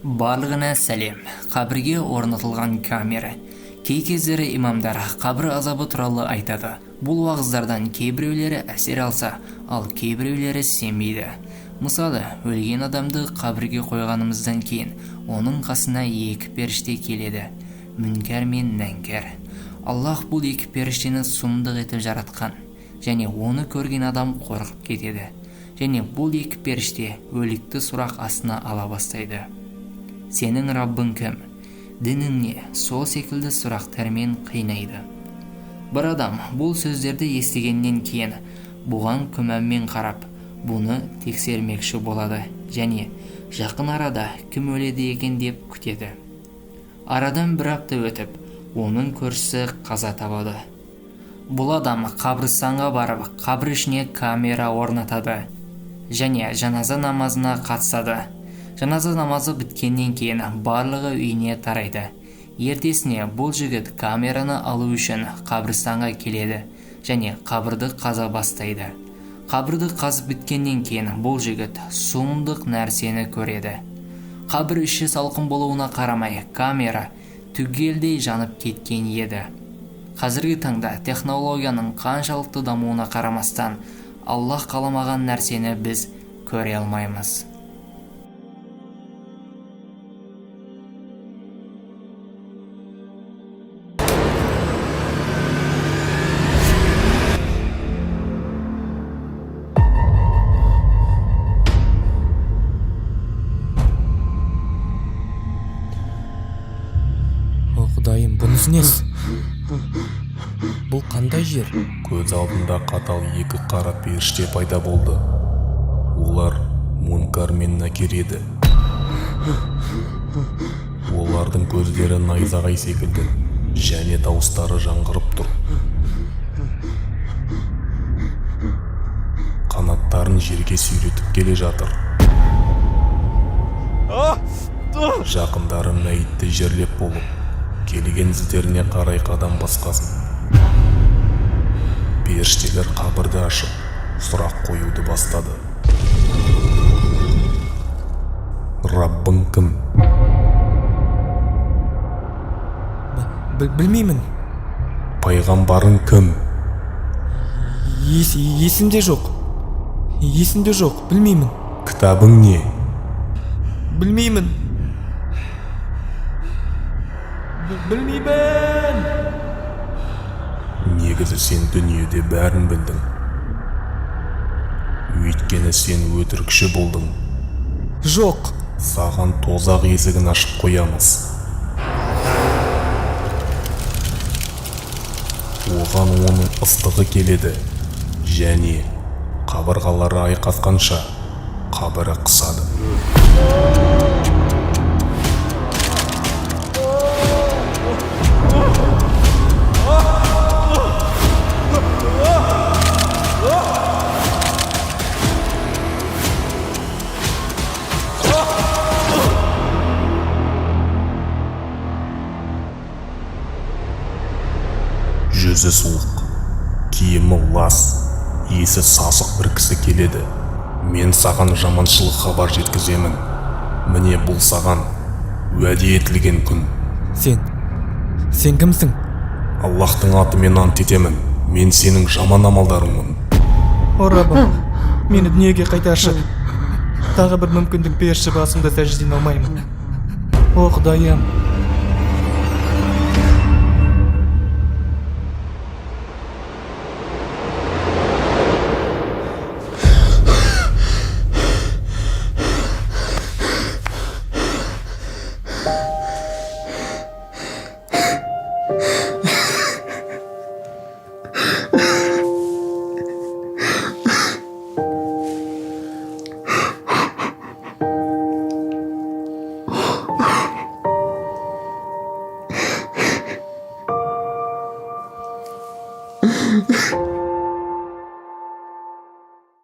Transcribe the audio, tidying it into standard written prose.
Барлығына сәлем. Қабірге орнатылған камера. Кей кездері имамдар қабір азабы туралы айтады. Бұл уағыздардан кейбіреулері әсер алса, ал кейбіреулері сенбейді. Мысалы, өлген адамды қабірге қойғанымыздан кейін оның қасына екі періште келеді. Мүнкәр мен нәңкәр. Аллах бұл екі періштені сұмдық етіп жаратқан, және оны көрген адам қорқып кетеді. Және бұл екі періште өлікті сұрақ астына ала бастайды. Сенің Раббың кім? Дінің не? Сол секілді сұрақтармен қинайды. Бір адам бұл сөздерді естігеннен кейін бұған күмәнмен қарап, бұны тексермекші болады және жақын арада кім өледі екен деп күтеді. Арадан бір апта өтіп, оның көршісі қаза табады. Бұл адам қабірстанға барып, қабір ішіне камера орнатады және жаназа намазына қатысады. Жаназа намазы біткеннен кейін барлығы үйіне тарайды. Ертесіне бұл жігіт камераны алу үшін қабірстанға келеді және қабірді қаза бастайды. Қабірді қазып біткеннен кейін бұл жігіт сұмдық нәрсені көреді. Қабір іші салқын болуына қарамай, камера түгелдей жанып кеткен еді. Қазіргі таңда технологияның қаншалықты дамуына қарамастан, Аллах қаламаған нәрсені біз көре алмаймыз. Құдайым, бұнысы несі? Бұл қандай жер? Көз алдында қатал екі қара періште пайда болды. Олар Мункар мен Накир еді. Олардың көздері найзағай секілді және дауыстары жаңғырып тұр. Қанаттарын жерге сүйретіп келе жатыр. Жақындары мәйітті жерлеп болып, келген іздеріне қарай қадам басқасын. Періштелер қабірді ашып, сұрақ қоюды бастады. Раббың кім? Білмеймін. Пайғамбарың кім? Есімде жоқ. Білмеймін. Кітабың не? Білмеймін. Негізі сен дүниеде бәрін білдің. Өйткені сен өтірікші болдың. Жоқ. Саған тозақ есігін ашып қоямыз. Оған оның ыстығы келеді және қабырғалары айқасқанша қабірі қысады. Жүзі суық, киімі лас, есі сасық бір кісі келеді. Мен саған жаманшылық хабар жеткіземін. Міне бұл саған уәде етілген күн. Сен кімсің? Аллахтың атымен ант етемін. Мен сенің жаман амалдарыңмын. О Раббым, мені дүниеге қайтаршы. Тағы бір мүмкіндік берші, басымда сәжден алмаймын. О Құдайым,